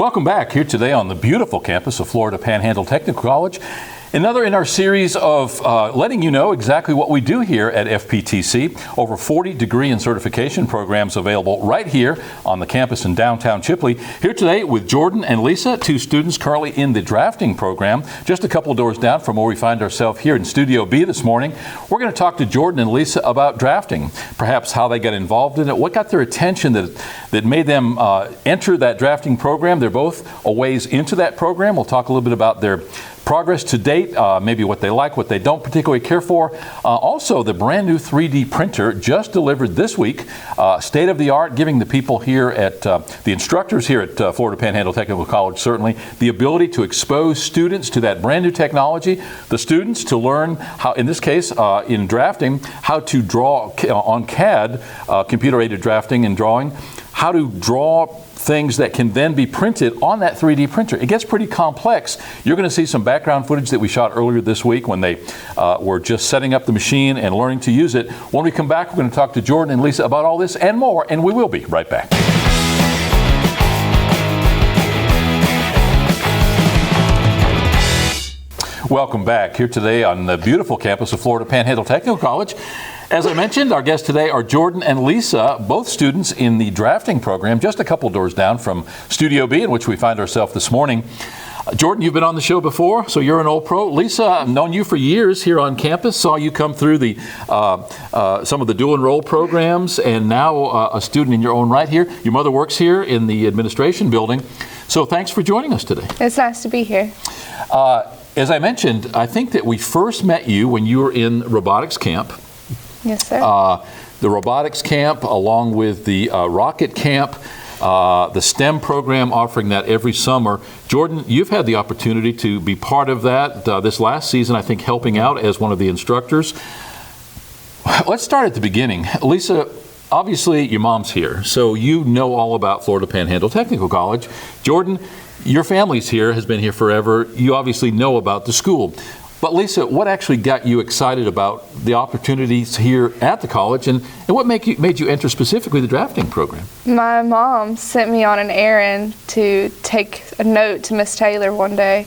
Welcome back here today on the beautiful campus of Florida Panhandle Technical College. Another in our series of letting you know exactly what we do here at FPTC. Over 40 degree and certification programs available right here on the campus in downtown Chipley. Here today with Jordan and Lisa, two students currently in the drafting program, just a couple doors down from where we find ourselves here in Studio B this morning. We're going to talk to Jordan and Lisa about drafting, perhaps how they got involved in it, what got their attention that made them enter that drafting program. They're both a ways into that program. We'll talk a little bit about their progress to date, maybe what they like, what they don't particularly care for. Also, the brand new 3D printer just delivered this week, state of the art, giving the people here at, the instructors here at Florida Panhandle Technical College, certainly the ability to expose students to that brand new technology, the students to learn how, in this case, in drafting, how to draw on CAD, computer-aided drafting and drawing, how to draw things that can then be printed on that 3D printer. It gets pretty complex. You're going to see some background footage that we shot earlier this week when they were just setting up the machine and learning to use it. When we come back, we're going to talk to Jordan and Lisa about all this and more, and we will be right back. Welcome back here today on the beautiful campus of Florida Panhandle Technical College. As I mentioned, our guests today are Jordan and Lisa, both students in the drafting program, just a couple doors down from Studio B, in which we find ourselves this morning. Jordan, you've been on the show before, so you're an old pro. Lisa, I've known you for years here on campus, saw you come through the some of the dual enroll programs, and now a student in your own right here. Your mother works here in the administration building, so thanks for joining us today. It's nice to be here. As I mentioned, I think that we first met you when you were in robotics camp. Yes, sir. The robotics camp, along with the rocket camp, the STEM program offering that every summer. Jordan, you've had the opportunity to be part of that this last season, I think, helping out as one of the instructors. Let's start at the beginning. Lisa, obviously your mom's here, so you know all about Florida Panhandle Technical College. Jordan, your family's here, has been here forever. You obviously know about the school. But Lisa, what actually got you excited about the opportunities here at the college, and what made you enter specifically the drafting program? My mom sent me on an errand to take a note to Miss Taylor one day,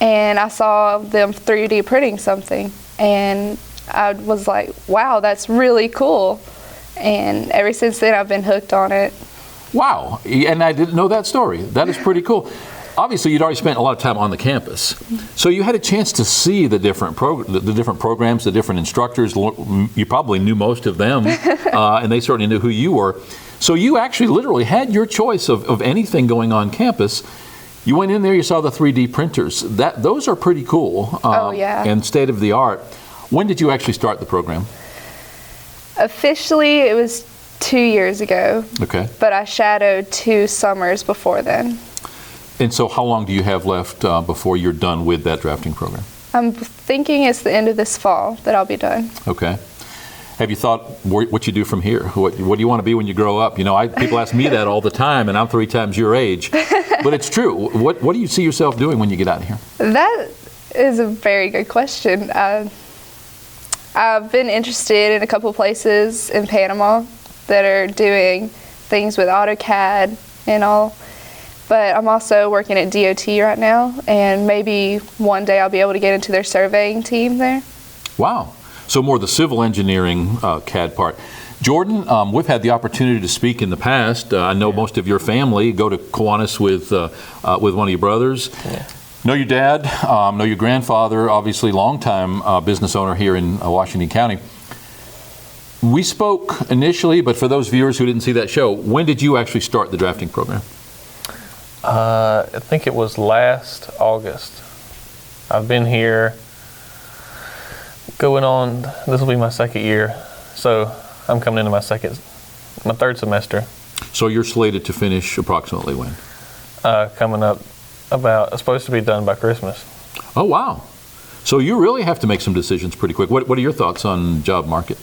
and I saw them 3D printing something, and I was like, wow, that's really cool. And ever since then, I've been hooked on it. Wow, and I didn't know that story. That is pretty cool. Obviously, you'd already spent a lot of time on the campus, so you had a chance to see the different programs, the different instructors. You probably knew most of them, and they certainly knew who you were. So you actually literally had your choice of anything going on campus. You went in there, you saw the 3D printers. Those are pretty cool. Oh, yeah. And state of the art. When did you actually start the program? Officially, it was 2 years ago. Okay. But I shadowed 2 summers before then. And so how long do you have left before you're done with that drafting program? I'm thinking it's the end of this fall that I'll be done. Okay. Have you thought what you do from here? What do you want to be when you grow up? You know, people ask me that all the time, and I'm 3 times your age. But it's true. What do you see yourself doing when you get out of here? That is a very good question. I've been interested in a couple places in Panama that are doing things with AutoCAD and all. But I'm also working at DOT right now, and maybe one day I'll be able to get into their surveying team there. Wow. So more the civil engineering CAD part. Jordan, we've had the opportunity to speak in the past. I know most of your family go to Kiwanis with one of your brothers. Yeah. Know your dad, know your grandfather, obviously longtime business owner here in Washington County. We spoke initially, but for those viewers who didn't see that show, when did you actually start the drafting program? I think it was last August. I've been here going on, this will be my 2nd year, so I'm coming into my 3rd semester. So you're slated to finish approximately when? Coming up it's supposed to be done by Christmas. Oh, wow. So you really have to make some decisions pretty quick. What are your thoughts on the job market?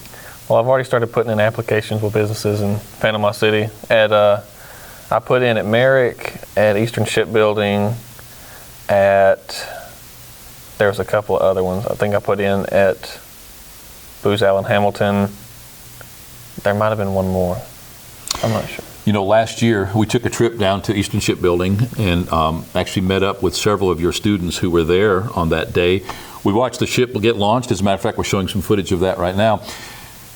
Well, I've already started putting in applications with businesses in Panama City. I put in at Merrick, at Eastern Shipbuilding, there was a couple of other ones. I think I put in at Booz Allen Hamilton. There might have been one more. I'm not sure. last year we took a trip down to Eastern Shipbuilding and actually met up with several of your students who were there on that day. We watched the ship get launched. As a matter of fact, we're showing some footage of that right now.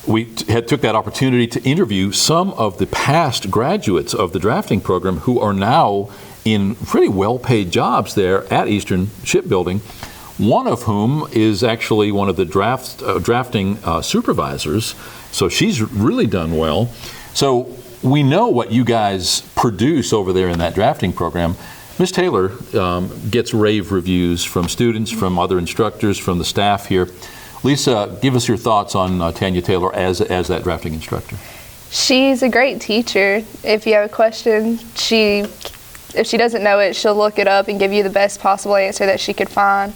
We took that opportunity to interview some of the past graduates of the drafting program who are now in pretty well-paid jobs there at Eastern Shipbuilding, one of whom is actually one of the drafting supervisors. So she's really done well. So we know what you guys produce over there in that drafting program. Ms. Taylor gets rave reviews from students, from other instructors, from the staff here. Lisa, give us your thoughts on Tanya Taylor as that drafting instructor. She's a great teacher. If you have a question, if she doesn't know it, she'll look it up and give you the best possible answer that she could find.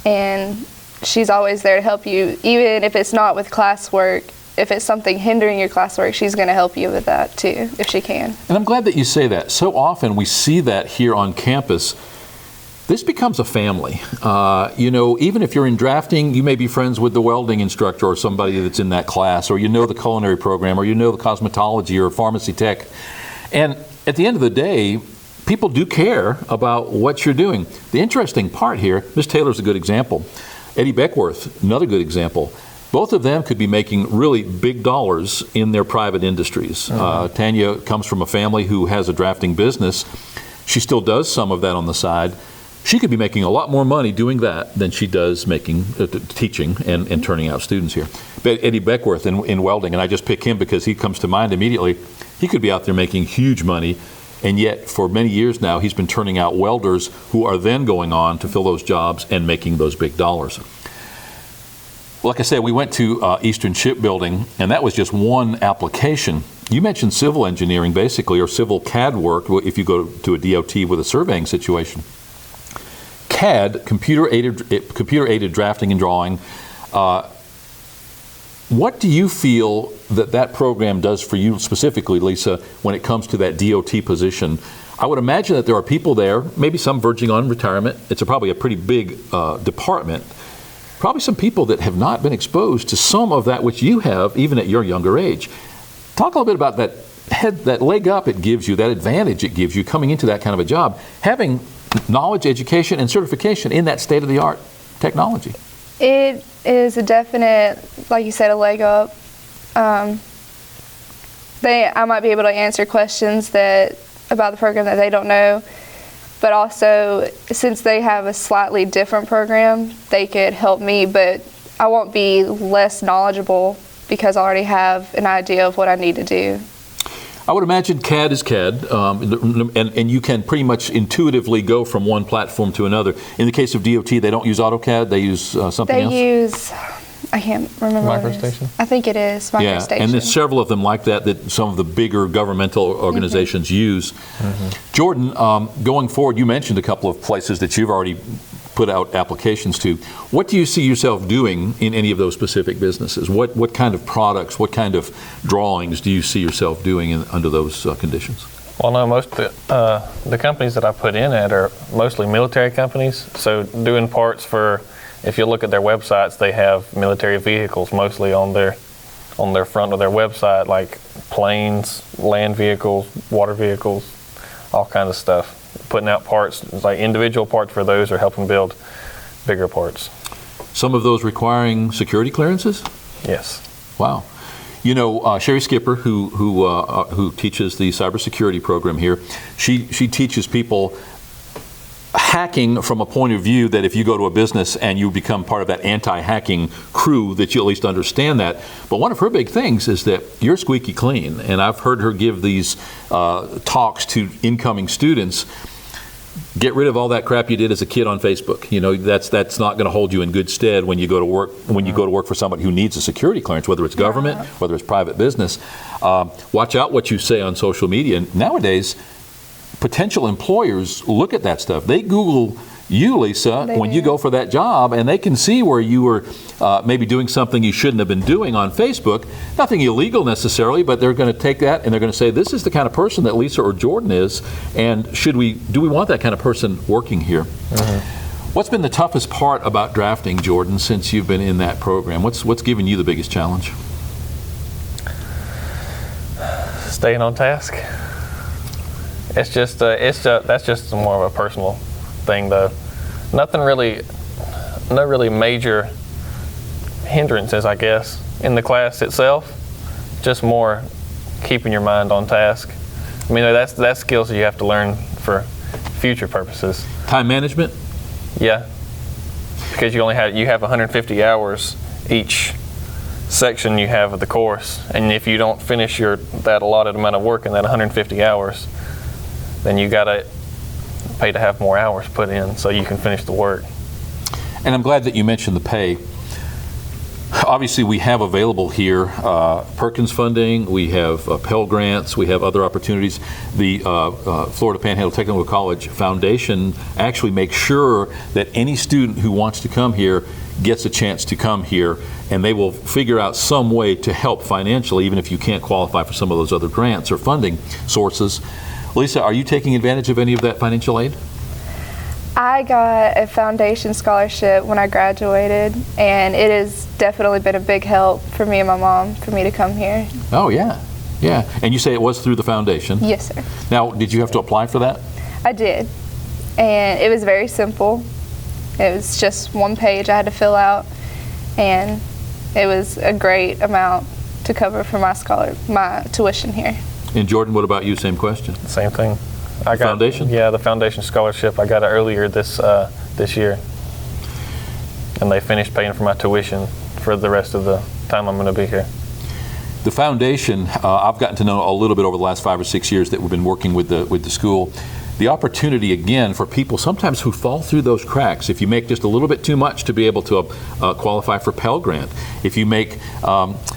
And she's always there to help you, even if it's not with classwork. If it's something hindering your classwork, she's going to help you with that too, if she can. And I'm glad that you say that. So often we see that here on campus. This becomes a family. Even if you're in drafting, you may be friends with the welding instructor or somebody that's in that class, or the culinary program, or the cosmetology or pharmacy tech. And at the end of the day, people do care about what you're doing. The interesting part here, Ms. Taylor's a good example. Eddie Beckworth, another good example. Both of them could be making really big dollars in their private industries. Tanya comes from a family who has a drafting business. She still does some of that on the side. She could be making a lot more money doing that than she does making teaching and turning out students here. But Eddie Beckworth in welding, and I just pick him because he comes to mind immediately, he could be out there making huge money, and yet for many years now he's been turning out welders who are then going on to fill those jobs and making those big dollars. Like I said, we went to Eastern Shipbuilding, and that was just one application. You mentioned civil engineering, basically, or civil CAD work if you go to a DOT with a surveying situation. CAD, computer-aided drafting and drawing. What do you feel that program does for you specifically, Lisa, when it comes to that DOT position? I would imagine that there are people there, maybe some verging on retirement. It's probably a pretty big department. Probably some people that have not been exposed to some of that which you have, even at your younger age. Talk a little bit about that leg up it gives you, that advantage it gives you coming into that kind of a job, having knowledge, education, and certification in that state-of-the-art technology. It is a definite, like you said, a leg up. I might be able to answer questions about the program that they don't know. But also, since they have a slightly different program, they could help me, but I won't be less knowledgeable because I already have an idea of what I need to do. I would imagine CAD is CAD, and you can pretty much intuitively go from one platform to another. In the case of DOT, they don't use AutoCAD, they use something else? They use, I can't remember what it is. MicroStation? I think it is, MicroStation. Yeah, and there's several of them like that some of the bigger governmental organizations use. Jordan, going forward, you mentioned a couple of places that you've already put out applications to. What do you see yourself doing in any of those specific businesses? What kind of products, what kind of drawings do you see yourself doing under those conditions? Well, no, most of the companies that I put in at are mostly military companies. So doing parts for, if you look at their websites, they have military vehicles mostly on their front of their website, like planes, land vehicles, water vehicles, all kinds of stuff. Putting out parts, like individual parts for those, or helping build bigger parts. Some of those requiring security clearances? Yes. Wow. Sherry Skipper, who teaches the cybersecurity program here, she teaches people hacking from a point of view that if you go to a business and you become part of that anti-hacking crew, that you at least understand that. But one of her big things is that you're squeaky clean, and I've heard her give these talks to incoming students. Get rid of all that crap you did as a kid on Facebook. That's not going to hold you in good stead when you go to work. When you go to work for somebody who needs a security clearance, whether it's government, whether it's private business. Watch out what you say on social media. Nowadays, potential employers look at that stuff. They Google you, Lisa, when you go for that job, and they can see where you were maybe doing something you shouldn't have been doing on Facebook. Nothing illegal necessarily, but they're going to take that and they're going to say, this is the kind of person that Lisa or Jordan is, and do we want that kind of person working here? What's been the toughest part about drafting, Jordan, since you've been in that program? What's given you the biggest challenge? Staying on task. It's just that's just more of a personal thing, though. Nothing really, no really major hindrances, I guess, in the class itself. Just more keeping your mind on task. I mean, that's skills that you have to learn for future purposes. Time management? Yeah, because you have 150 hours each section you have of the course, and if you don't finish that allotted amount of work in that 150 hours, then you gotta pay to have more hours put in so you can finish the work. And I'm glad that you mentioned the pay. Obviously, we have available here Perkins funding, we have Pell Grants, we have other opportunities. The Florida Panhandle Technical College Foundation actually makes sure that any student who wants to come here gets a chance to come here, and they will figure out some way to help financially, even if you can't qualify for some of those other grants or funding sources. Lisa, are you taking advantage of any of that financial aid? I got a foundation scholarship when I graduated, and it has definitely been a big help for me and my mom for me to come here. Oh, yeah. Yeah. And you say it was through the foundation? Yes, sir. Now, did you have to apply for that? I did, and it was very simple. It was just one page I had to fill out, and it was a great amount to cover for my tuition here. And Jordan, what about you? Same question. Same thing. Foundation? Yeah, the foundation scholarship. I got it earlier this year, and they finished paying for my tuition for the rest of the time I'm going to be here. The foundation, I've gotten to know a little bit over the last 5 or 6 years that we've been working with the school. The opportunity, again, for people sometimes who fall through those cracks, if you make just a little bit too much to be able to qualify for Pell Grant, if you make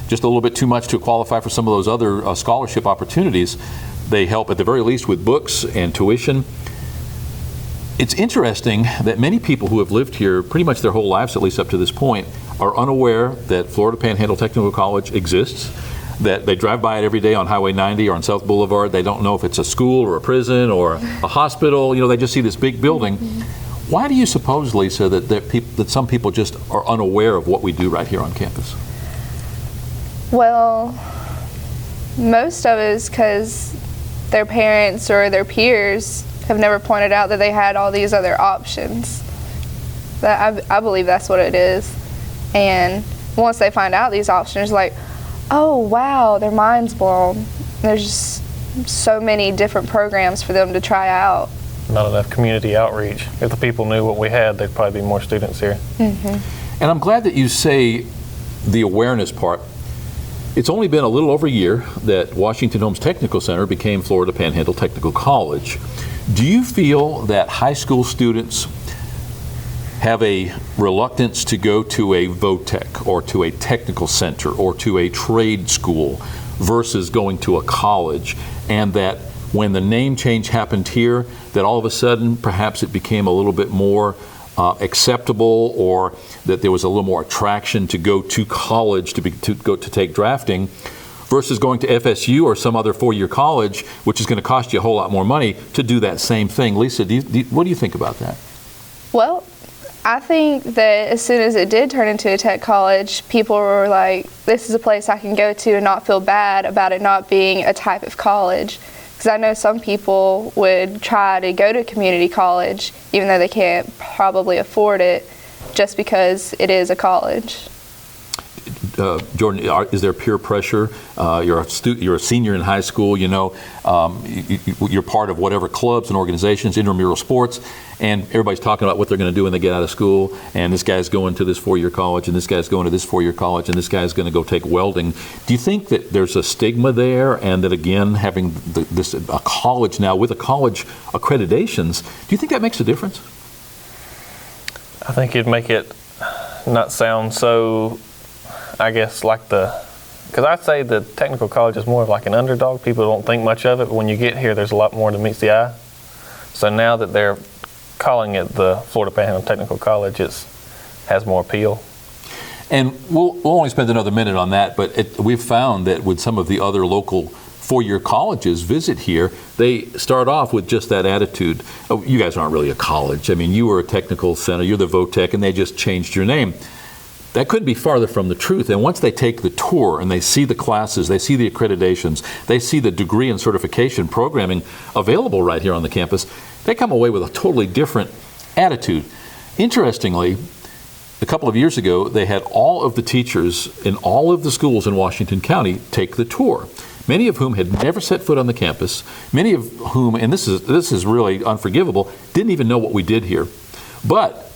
just a little bit too much to qualify for some of those other scholarship opportunities, they help at the very least with books and tuition. It's interesting that many people who have lived here pretty much their whole lives, at least up to this point, are unaware that Florida Panhandle Technical College exists, that they drive by it every day on Highway 90 or on South Boulevard. They don't know if it's a school or a prison or a hospital. You know, they just see this big building. Why do you suppose, Lisa, that some people just are unaware of what we do right here on campus? Well, most of it is because their parents or their peers have never pointed out that they had all these other options. I believe that's what it is. And once they find out these options, like, oh wow, their mind's blown. There's just so many different programs for them to try out. Not enough community outreach. If the people knew what we had, there'd probably be more students here. Mm-hmm. And I'm glad that you say the awareness part. It's only been a little over a year that Washington Holmes Technical Center became Florida Panhandle Technical College. Do you feel that high school students have a reluctance to go to a VOTEC or to a technical center or to a trade school versus going to a college, and that when the name change happened here, that all of a sudden perhaps it became a little bit more acceptable, or that there was a little more attraction to go to college to take drafting versus going to FSU or some other four-year college, which is going to cost you a whole lot more money to do that same thing? Lisa, what do you think about that? Well, I think that as soon as it did turn into a tech college, people were like, this is a place I can go to and not feel bad about it not being a type of college. Because I know some people would try to go to community college, even though they can't probably afford it, just because it is a college. Jordan, is there peer pressure? You're a senior in high school, you know, you're part of whatever clubs and organizations, intramural sports, and everybody's talking about what they're going to do when they get out of school, and this guy's going to this four-year college, and this guy's going to this four-year college, and this guy's going to go take welding. Do you think that there's a stigma there, and that again, having a college now with a college accreditations, do you think that makes a difference? I think it'd make it not sound so, I guess, like because I'd say the technical college is more of like an underdog. People don't think much of it, but when you get here, there's a lot more that meets the eye. So now that they're calling it the Florida Panhandle Technical College, it has more appeal. And we'll only spend another minute on that, but we've found that with some of the other local four-year colleges visit here, they start off with just that attitude. Oh, you guys aren't really a college. I mean, you were a technical center, you're the VOTEC, and they just changed your name. that couldn't be farther from the truth. And once they take the tour and they see the classes, they see the accreditations, they see the degree and certification programming available right here on the campus, they come away with a totally different attitude. Interestingly, a couple of years ago, they had all of the teachers in all of the schools in Washington County take the tour, many of whom had never set foot on the campus, many of whom, and this is really unforgivable, didn't even know what we did here. But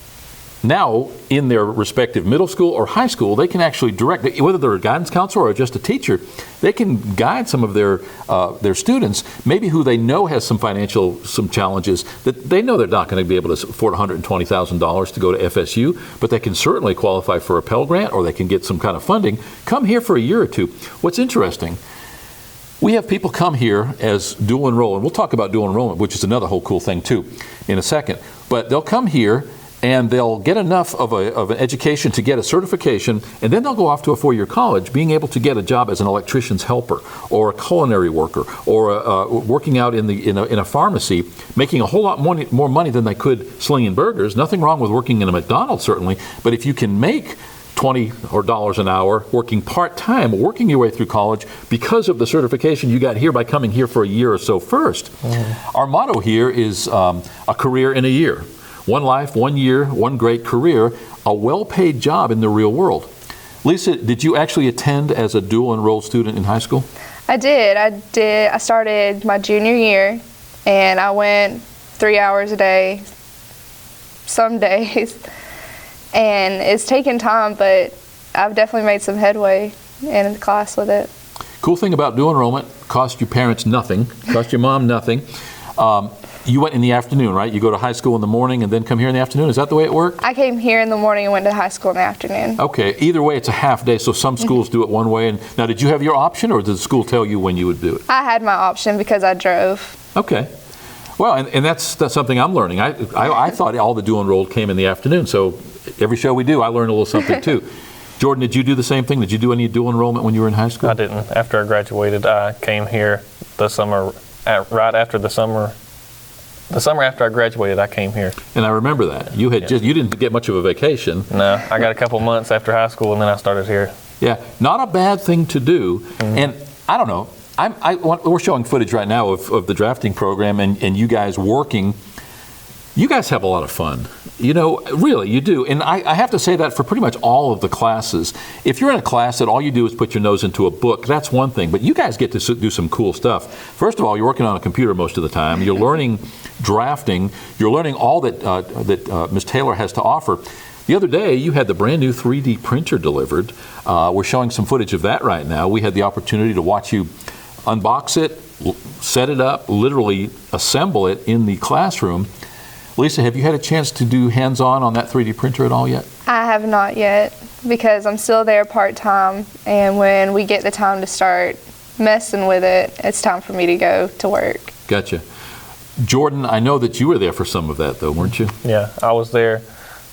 now, in their respective middle school or high school, they can actually direct, whether they're a guidance counselor or just a teacher, they can guide some of their students, maybe who they know has some challenges, that they know they're not going to be able to afford $120,000 to go to FSU, but they can certainly qualify for a Pell Grant, or they can get some kind of funding. Come here for a year or two. What's interesting, we have people come here as dual enroll, and we'll talk about dual enrollment, which is another whole cool thing too, in a second. But they'll come here and they'll get enough of an education to get a certification, and then they'll go off to a four-year college, being able to get a job as an electrician's helper, or a culinary worker, or working out in a pharmacy, making a whole lot more money than they could slinging burgers. Nothing wrong with working in a McDonald's, certainly, but if you can make $20 an hour working part-time, working your way through college because of the certification you got here by coming here for a year or so first. Our motto here is a career in a year. One life, 1 year, one great career, a well-paid job in the real world. Lisa, did you actually attend as a dual enrolled student in high school? I did. I started my junior year, and I went 3 hours a day, some days. And it's taken time, but I've definitely made some headway in the class with it. Cool thing about dual enrollment, cost your parents nothing, cost your mom nothing. You went in the afternoon, right? You go to high school in the morning and then come here in the afternoon. Is that the way it worked? I came here in the morning and went to high school in the afternoon. Okay. Either way, it's a half day, so some schools do it one way. And now, did you have your option, or did the school tell you when you would do it? I had my option because I drove. Okay. Well, and that's something I'm learning. I thought all the dual enrolled came in the afternoon, so every show we do, I learn a little something too. Jordan, did you do the same thing? Did you do any dual enrollment when you were in high school? I didn't. After I graduated, I came here the summer, right after the summer. The summer after I graduated, I came here. And I remember that. You had you didn't get much of a vacation. No, I got a couple months after high school, and then I started here. Yeah, not a bad thing to do. Mm-hmm. And I don't know, we're showing footage right now of the drafting program and you guys working. You guys have a lot of fun. You know, really, you do. And I have to say that for pretty much all of the classes. If you're in a class that all you do is put your nose into a book, that's one thing. But you guys get to do some cool stuff. First of all, you're working on a computer most of the time. You're learning drafting. You're learning all that Ms. Taylor has to offer. The other day, you had the brand new 3D printer delivered. We're showing some footage of that right now. We had the opportunity to watch you unbox it, set it up, literally assemble it in the classroom. Lisa, have you had a chance to do hands-on on that 3D printer at all yet? I have not yet, because I'm still there part-time, and when we get the time to start messing with it, it's time for me to go to work. Gotcha. Jordan, I know that you were there for some of that, though, weren't you? Yeah, I was there.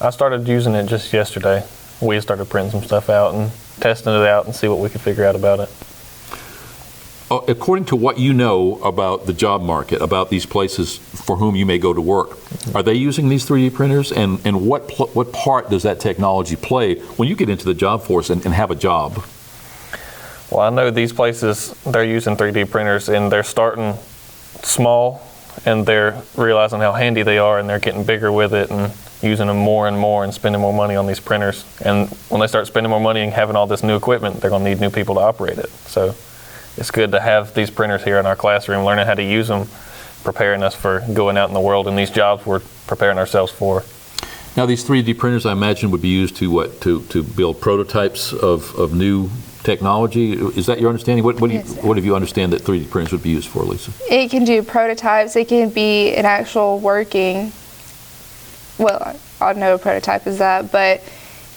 I started using it just yesterday. We started printing some stuff out and testing it out and see what we could figure out about it. According to what you know about the job market, about these places for whom you may go to work, are they using these 3D printers? And what part does that technology play when you get into the job force and have a job? Well, I know these places, they're using 3D printers, and they're starting small, and they're realizing how handy they are, and they're getting bigger with it and using them more and more and spending more money on these printers. And when they start spending more money and having all this new equipment, they're going to need new people to operate it. So it's good to have these printers here in our classroom, learning how to use them, preparing us for going out in the world and these jobs we're preparing ourselves for. Now, these 3D printers, I imagine, would be used to build prototypes of new technology. Is that your understanding? What do you understand that 3D printers would be used for, Lisa? It can do prototypes. It can be an actual working, well, I know a prototype is that, but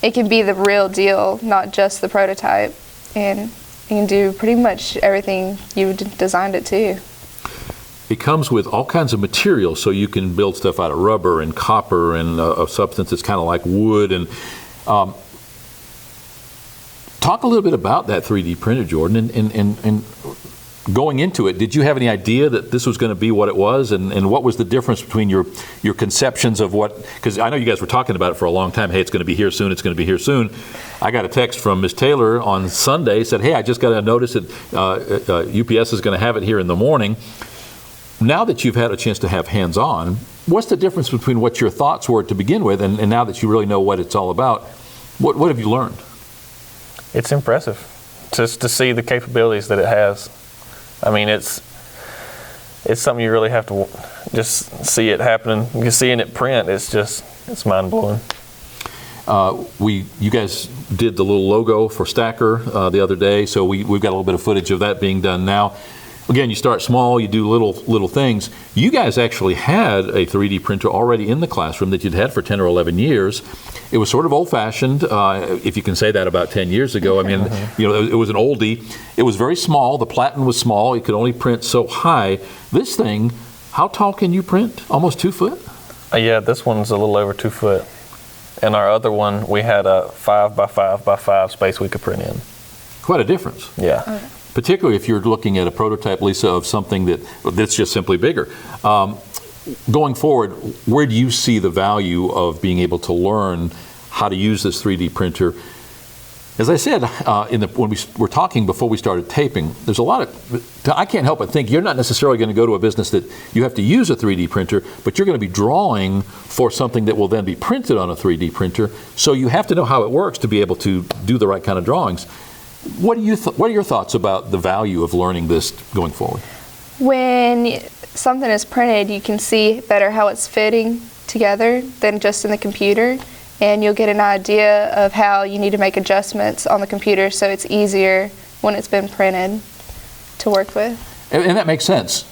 it can be the real deal, not just the prototype. And you can do pretty much everything you designed it to. It comes with all kinds of materials, so you can build stuff out of rubber and copper and a substance that's kind of like wood. And talk a little bit about that 3D printer, Jordan, and going into it, did you have any idea that this was going to be what it was? And what was the difference between your conceptions of what, because I know you guys were talking about it for a long time. Hey, it's going to be here soon. It's going to be here soon. I got a text from Ms. Taylor on Sunday, said, hey, I just got a notice that UPS is going to have it here in the morning. Now that you've had a chance to have hands-on, what's the difference between what your thoughts were to begin with and now that you really know what it's all about? What have you learned? It's impressive just to see the capabilities that it has. I mean, it's something you really have to just see it happening. You're seeing it print. It's mind-blowing. You guys did the little logo for Stacker the other day, so we've got a little bit of footage of that being done now. Again, you start small, you do little things. You guys actually had a 3D printer already in the classroom that you'd had for 10 or 11 years. It was sort of old-fashioned, if you can say that about 10 years ago. I mean, it was an oldie. It was very small. The platen was small. It could only print so high. This thing, how tall can you print? Almost 2 foot? Yeah, this one's a little over 2 foot. And our other one, we had a 5 by 5 by 5 space we could print in. Quite a difference. Yeah. Okay. Particularly if you're looking at a prototype, Lisa, of something that's just simply bigger. Going forward, where do you see the value of being able to learn how to use this 3D printer? As I said when we were talking before we started taping, there's a lot of, I can't help but think you're not necessarily going to go to a business that you have to use a 3D printer, but you're going to be drawing for something that will then be printed on a 3D printer. So you have to know how it works to be able to do the right kind of drawings. What are your thoughts about the value of learning this going forward? When something is printed, you can see better how it's fitting together than just in the computer, and you'll get an idea of how you need to make adjustments on the computer so it's easier when it's been printed to work with. And that makes sense.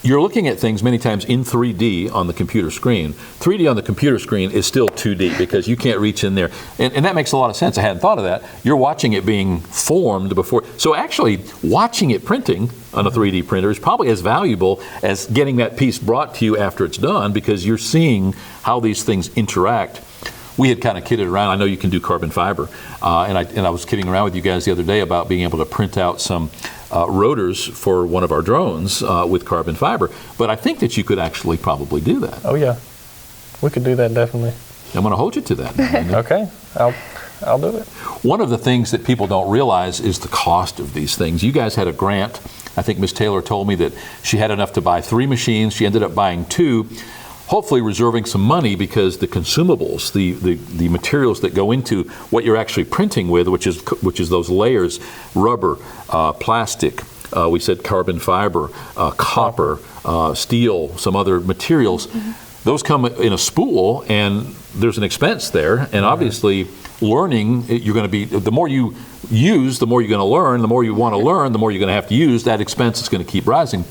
You're looking at things many times in 3D on the computer screen. 3D on the computer screen is still 2D because you can't reach in there. And that makes a lot of sense. I hadn't thought of that. You're watching it being formed before. So actually, watching it printing on a 3D printer is probably as valuable as getting that piece brought to you after it's done because you're seeing how these things interact. We had kind of kidded around. I know you can do carbon fiber. And I was kidding around with you guys the other day about being able to print out some rotors for one of our drones with carbon fiber. But I think that you could actually probably do that. Oh, yeah. We could do that, definitely. I'm going to hold you to that. Okay. I'll do it. One of the things that people don't realize is the cost of these things. You guys had a grant. I think Ms. Taylor told me that she had enough to buy 3 machines. She ended up buying 2. Hopefully reserving some money because the consumables, the materials that go into what you're actually printing with, which is those layers, rubber, plastic, we said carbon fiber, copper, steel, some other materials, those come in a spool and there's an expense there. And obviously learning, you're going to be, the more you use, the more you're going to learn, the more you want to learn, the more you're going to have to use, that expense is going to keep rising.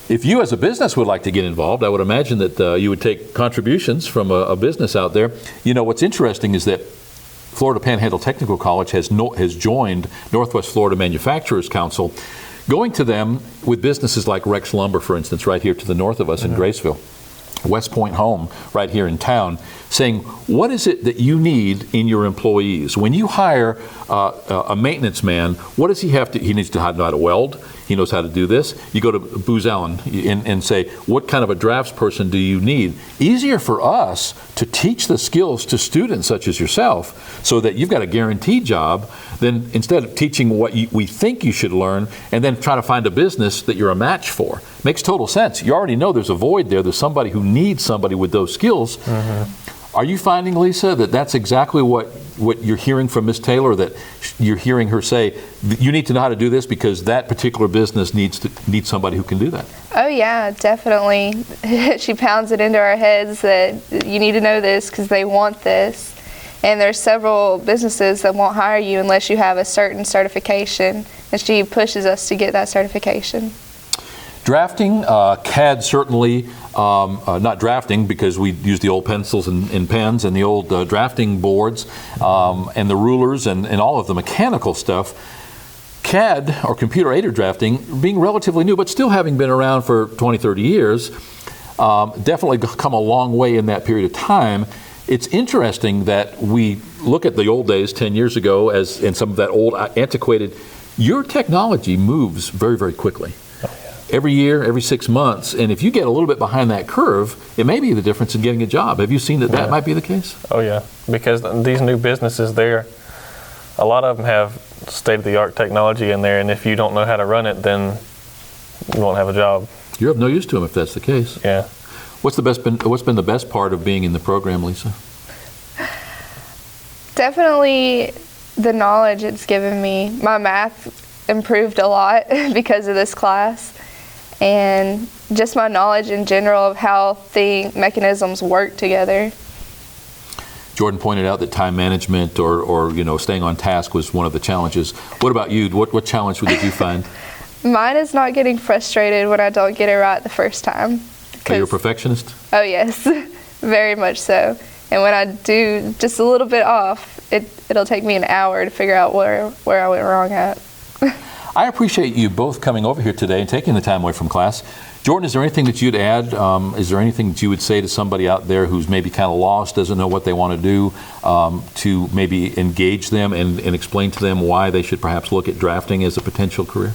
If you as a business would like to get involved, I would imagine that you would take contributions from a business out there. You know, what's interesting is that Florida Panhandle Technical College has joined Northwest Florida Manufacturers Council, going to them with businesses like Rex Lumber, for instance, right here to the north of us in Graceville, West Point Home, right here in town, saying, what is it that you need in your employees? When you hire a maintenance man, what does he have to, he needs to know how to weld, he knows how to do this. You go to Booz Allen and say, what kind of a drafts person do you need? Easier for us to teach the skills to students such as yourself so that you've got a guaranteed job than instead of teaching what we think you should learn and then try to find a business that you're a match for. Makes total sense. You already know there's a void there. There's somebody who needs somebody with those skills. Are you finding, Lisa, that that's exactly what you're hearing from Ms. Taylor, that you're hearing her say, you need to know how to do this because that particular business needs somebody who can do that? Oh yeah, definitely. She pounds it into our heads that you need to know this because they want this. And there's several businesses that won't hire you unless you have a certain certification, and she pushes us to get that certification. Drafting, CAD certainly, not drafting because we use the old pencils and pens and the old drafting boards and the rulers and all of the mechanical stuff. CAD, or computer-aided drafting, being relatively new, but still having been around for 20, 30 years, definitely come a long way in that period of time. It's interesting that we look at the old days 10 years ago and some of that old antiquated Your technology moves very, very quickly. Every year, every 6 months, and if you get a little bit behind that curve, it may be the difference in getting a job. Have you seen that might be the case? Oh yeah, because these new businesses there, a lot of them have state-of-the-art technology in there, and if you don't know how to run it, then you won't have a job. You're of no use to them if that's the case. Yeah. What's been the best part of being in the program, Lisa? Definitely the knowledge it's given me. My math improved a lot because of this class, and just my knowledge in general of how the mechanisms work together. Jordan pointed out that time management or staying on task was one of the challenges. What about you? What challenge did you find? Mine is not getting frustrated when I don't get it right the first time. Are you a perfectionist? Oh yes, very much so. And when I do just a little bit off, it'll take me an hour to figure out where I went wrong at. I appreciate you both coming over here today and taking the time away from class. Jordan, is there anything that you'd add? Is there anything that you would say to somebody out there who's maybe kind of lost, doesn't know what they want to do, to maybe engage them and explain to them why they should perhaps look at drafting as a potential career?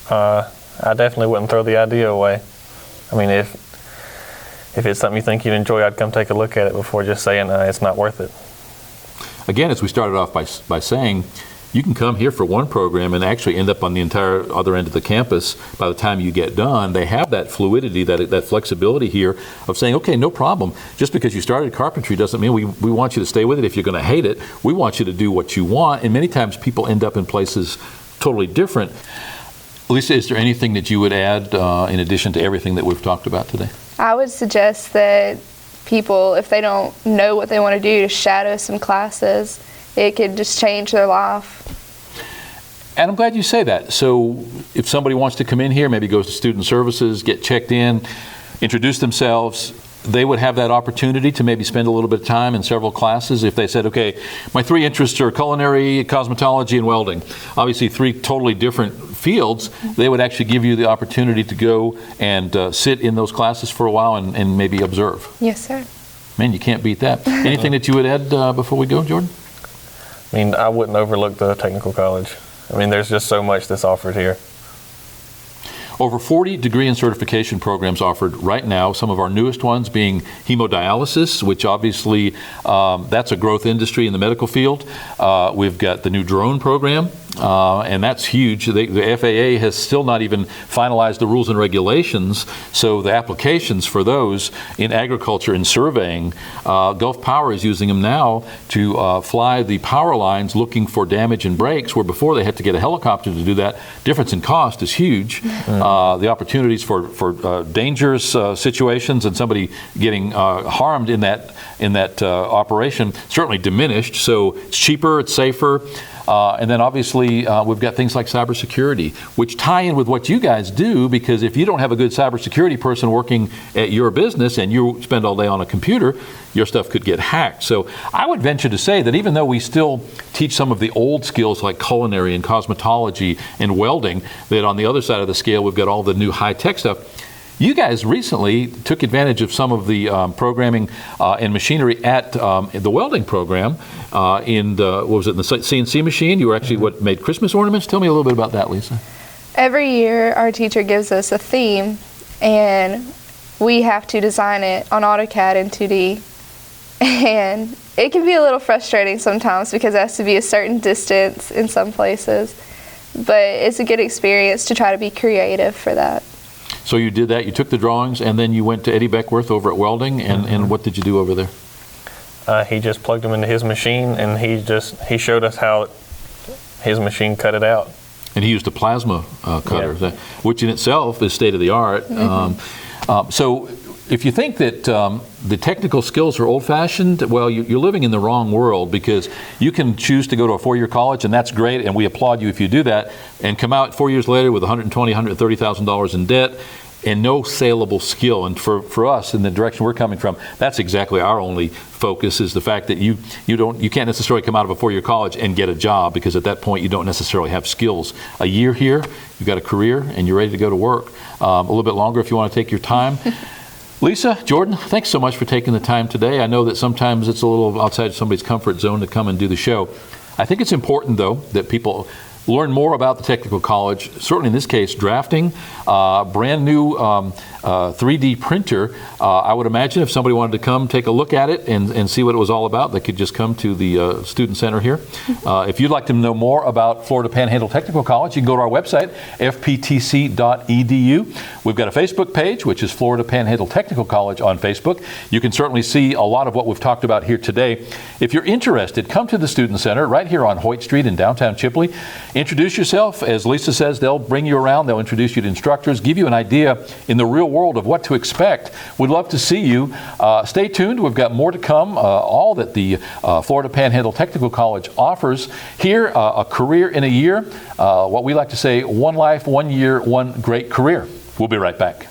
I definitely wouldn't throw the idea away. I mean, if it's something you think you'd enjoy, I'd come take a look at it before just saying it's not worth it. Again, as we started off by saying, you can come here for one program and actually end up on the entire other end of the campus by the time you get done. They have that fluidity, that flexibility here of saying, okay, no problem. Just because you started carpentry doesn't mean we want you to stay with it if you're going to hate it. We want you to do what you want. And many times people end up in places totally different. Lisa, is there anything that you would add in addition to everything that we've talked about today? I would suggest that people, if they don't know what they want to do, to shadow some classes. It could just change their life. And I'm glad you say that. So if somebody wants to come in here, maybe goes to student services, get checked in, introduce themselves, they would have that opportunity to maybe spend a little bit of time in several classes. If they said, okay, my 3 interests are culinary, cosmetology, and welding, obviously 3 totally different fields, they would actually give you the opportunity to go and sit in those classes for a while and maybe observe. Yes, sir. Man, you can't beat that. Anything that you would add before we go, Jordan? I mean, I wouldn't overlook the technical college. I mean, there's just so much that's offered here. Over 40 degree and certification programs offered right now, some of our newest ones being hemodialysis, which obviously that's a growth industry in the medical field. We've got the new drone program, and that's huge. The FAA has still not even finalized the rules and regulations, so the applications for those in agriculture and surveying, Gulf Power is using them now to fly the power lines looking for damage and breaks, where before they had to get a helicopter to do that. Difference in cost is huge. The opportunities for dangerous situations and somebody getting harmed in that operation certainly diminished. So it's cheaper, it's safer. And then obviously we've got things like cybersecurity, which tie in with what you guys do, because if you don't have a good cybersecurity person working at your business and you spend all day on a computer, your stuff could get hacked. So I would venture to say that even though we still teach some of the old skills like culinary and cosmetology and welding, that on the other side of the scale we've got all the new high-tech stuff. You guys recently took advantage of some of the programming and machinery at the welding program in the CNC machine. You were actually made Christmas ornaments. Tell me a little bit about that, Lisa. Every year our teacher gives us a theme, and we have to design it on AutoCAD in 2D. And it can be a little frustrating sometimes because it has to be a certain distance in some places. But it's a good experience to try to be creative for that. So you did that, you took the drawings, and then you went to Eddie Beckworth over at Welding, and what did you do over there? He just plugged them into his machine, and he showed us how his machine cut it out. And he used a plasma cutter, which in itself is state-of-the-art. So if you think that the technical skills are old-fashioned, well, you're living in the wrong world, because you can choose to go to a 4-year college, and that's great, and we applaud you if you do that, and come out 4 years later with $120,000, $130,000 in debt and no saleable skill. And for us, in the direction we're coming from, that's exactly our only focus, is the fact that you can't necessarily come out of a 4-year college and get a job, because at that point you don't necessarily have skills. A year here, you've got a career, and you're ready to go to work. A little bit longer if you want to take your time. Lisa, Jordan, thanks so much for taking the time today. I know that sometimes it's a little outside somebody's comfort zone to come and do the show. I think it's important, though, that people learn more about the technical college, certainly in this case, drafting, brand new 3D printer. I would imagine if somebody wanted to come take a look at it and see what it was all about, they could just come to the Student Center here. If you'd like to know more about Florida Panhandle Technical College, you can go to our website, fptc.edu. We've got a Facebook page, which is Florida Panhandle Technical College on Facebook. You can certainly see a lot of what we've talked about here today. If you're interested, come to the Student Center right here on Hoyt Street in downtown Chipley. Introduce yourself. As Lisa says, they'll bring you around. They'll introduce you to instructors, give you an idea in the real world of what to expect. We'd love to see you. Stay tuned. We've got more to come. All that the Florida Panhandle Technical College offers here, a career in a year. What we like to say, one life, 1 year, one great career. We'll be right back.